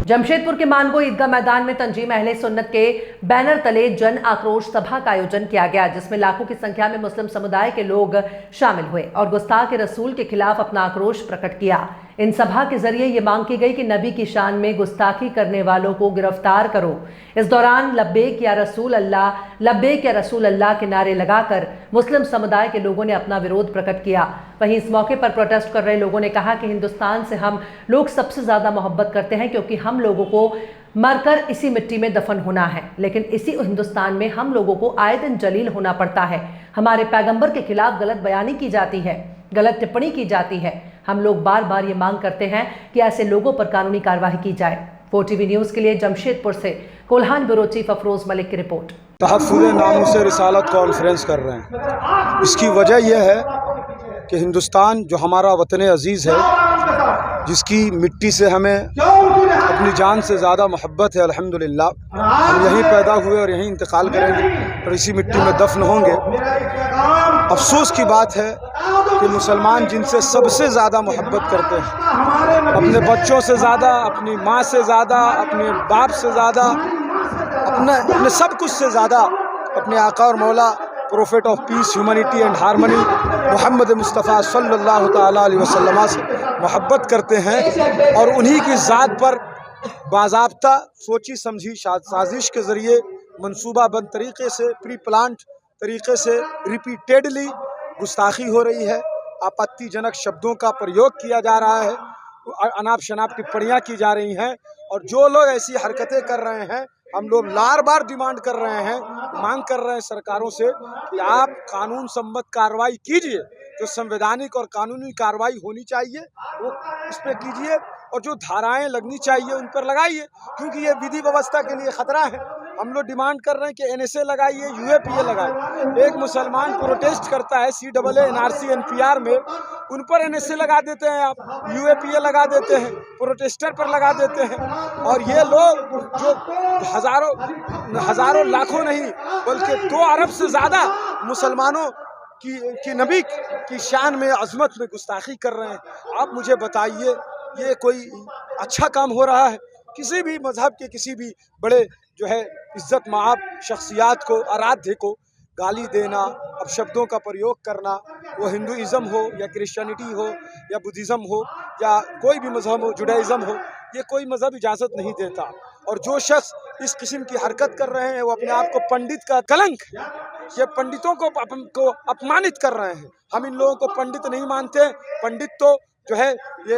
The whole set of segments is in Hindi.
जमशेदपुर के मानगो ईदगाह मैदान में तंजीम अहले सुन्नत के बैनर तले जन आक्रोश सभा का आयोजन किया गया, जिसमें लाखों की संख्या में मुस्लिम समुदाय के लोग शामिल हुए और गुस्ताख रसूल के खिलाफ अपना आक्रोश प्रकट किया। इन सभा के जरिए ये मांग की गई कि नबी की शान में गुस्ताखी करने वालों को गिरफ्तार करो। इस दौरान लब्बैक या रसूल अल्लाह, लब्बैक या रसूल अल्लाह के नारे लगाकर मुस्लिम समुदाय के लोगों ने अपना विरोध प्रकट किया। वहीं इस मौके पर प्रोटेस्ट कर रहे लोगों ने कहा कि हिंदुस्तान से हम लोग सबसे ज्यादा मोहब्बत करते हैं, क्योंकि हम लोगों को मरकर इसी मिट्टी में दफन होना है, लेकिन इसी हिंदुस्तान में हम लोगों को आए दिन जलील होना पड़ता है। हमारे पैगंबर के खिलाफ गलत बयानी की जाती है, गलत टिप्पणी की जाती है। हम लोग बार बार ये मांग करते हैं कि ऐसे लोगों पर कानूनी कार्रवाई की जाए। 4TV न्यूज के लिए जमशेदपुर से कोल्हान ब्यूरो चीफ अफरोज मलिक की रिपोर्ट। तहफ़्फ़ुज़ नामूस रिसालत कॉन्फ्रेंस कर रहे हैं। इसकी वजह यह है कि हिंदुस्तान जो हमारा वतन अज़ीज़ है, जिसकी मिट्टी से हमें अपनी जान से ज़्यादा मोहब्बत है, अल्हम्दुलिल्लाह हम यहीं पैदा हुए और यहीं इंतकाल करेंगे और इसी मिट्टी में दफन होंगे। अफसोस की बात है कि मुसलमान जिनसे सबसे ज़्यादा मोहब्बत करते हैं, अपने बच्चों से ज़्यादा, अपनी माँ से ज़्यादा, अपने बाप से ज़्यादा, अपने सब कुछ से ज़्यादा अपने आका और मौला prophet of peace, humanity and harmony Mohammed Mustafa सल्लल्लाहु तआला अलैहि वसल्लम से मोहब्बत करते हैं और उन्हीं की ज़ात पर बाज़ाब्ता सोची समझी साजिश के ज़रिए मंसूबाबंद तरीक़े से, प्री प्लान्ड तरीक़े से रिपीटेडली गुस्ताखी हो रही है। आपत्तिजनक शब्दों का प्रयोग किया जा रहा है, अनाप शनाप टिप्पणियाँ की जा रही हैं और जो लोग ऐसी हरकतें कर रहे हैं, हम लोग बार बार डिमांड कर रहे हैं, मांग कर रहे हैं सरकारों से कि आप कानून सम्मत कार्रवाई कीजिए। जो संवैधानिक और कानूनी कार्रवाई होनी चाहिए वो उस पर कीजिए और जो धाराएं लगनी चाहिए उन पर लगाइए, क्योंकि ये विधि व्यवस्था के लिए ख़तरा है। हम लोग डिमांड कर रहे हैं कि NSA लगाइए, UAPA लगाइए। एक मुसलमान प्रोटेस्ट करता है CAA, NRC, NPR में, उन पर NSA लगा देते हैं आप, UAPA लगा देते हैं, प्रोटेस्टर पर लगा देते हैं। और ये लोग जो हज़ारों लाखों नहीं बल्कि 2 अरब से ज़्यादा मुसलमानों की नबी की शान में, अज़मत में गुस्ताखी कर रहे हैं। आप मुझे बताइए, ये कोई अच्छा काम हो रहा है? किसी भी मज़हब के किसी भी बड़े जो है इज़्ज़त माब शख्सियात को, आराध्य को गाली देना, अपशब्दों का प्रयोग करना, वो हिंदुइज़्म हो या क्रिश्चियनिटी हो या बुद्धिज़्म हो या कोई भी मज़हब हो, जुडाइज़्म हो, ये कोई मज़हब इजाज़त नहीं देता। और जो शख्स इस किस्म की हरकत कर रहे हैं वो अपने आप को पंडित का कलंक है। ये पंडितों को अपमानित कर रहे हैं। हम इन लोगों को पंडित नहीं मानते। पंडित तो जो है ये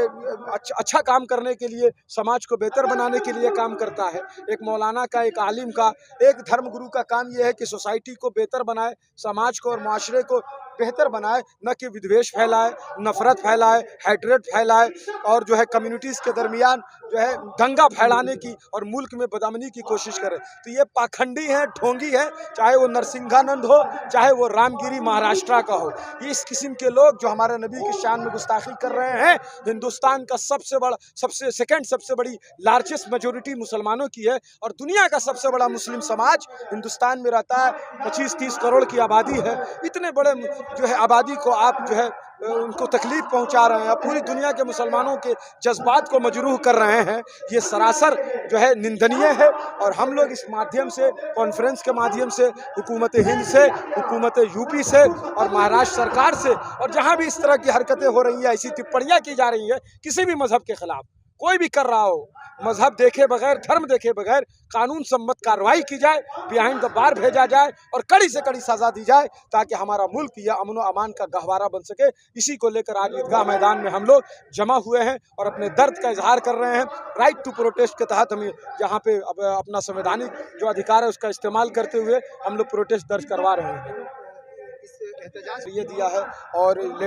अच्छा काम करने के लिए, समाज को बेहतर बनाने के लिए काम करता है। एक मौलाना का, एक आलिम का, एक धर्मगुरु का काम ये है कि सोसाइटी को बेहतर बनाए, समाज को और माशरे को बेहतर बनाए, न कि विद्वेष फैलाए, नफ़रत फैलाए, हैट्रेड फैलाए और जो है कम्युनिटीज़ के दरमियान जो है दंगा फैलाने की और मुल्क में बदअमनी की कोशिश करे। तो ये पाखंडी हैं, ढोंगी हैं, चाहे वो नरसिंहानंद हो, चाहे वो रामगिरी महाराष्ट्र का हो। ये इस किस्म के लोग जो हमारे नबी की शान में गुस्ताखी कर रहे हैं। हिंदुस्तान का सबसे बड़ी लार्जेस्ट मेजोरिटी मुसलमानों की है और दुनिया का सबसे बड़ा मुस्लिम समाज हिंदुस्तान में रहता है। 25-30 करोड़ की आबादी है। इतने बड़े जो है आबादी को आप जो है उनको तकलीफ पहुंचा रहे हैं, पूरी दुनिया के मुसलमानों के जज्बात को मजरूह कर रहे हैं। ये सरासर जो है निंदनीय है और हम लोग इस माध्यम से, कॉन्फ्रेंस के माध्यम से, हुकूमत हिंद से, हुकूमत यूपी से और महाराष्ट्र सरकार से, और जहां भी इस तरह की हरकतें हो रही हैं, ऐसी टिप्पणियां की जा रही है किसी भी मजहब के खिलाफ, कोई भी कर रहा हो, मजहब देखे बगैर, धर्म देखे बगैर कानून सम्मत कार्रवाई की जाए, बिहाइंड द बार भेजा जाए और कड़ी से कड़ी सजा दी जाए, ताकि हमारा मुल्क यह अमन व अमान का गहवारा बन सके। इसी को लेकर आज ईदगाह मैदान में हम लोग जमा हुए हैं और अपने दर्द का इजहार कर रहे हैं। राइट टू प्रोटेस्ट के तहत हम यहाँ पे अपना संवैधानिक जो अधिकार है उसका इस्तेमाल करते हुए हम लोग प्रोटेस्ट दर्ज करवा रहे हैं। ये दिया है और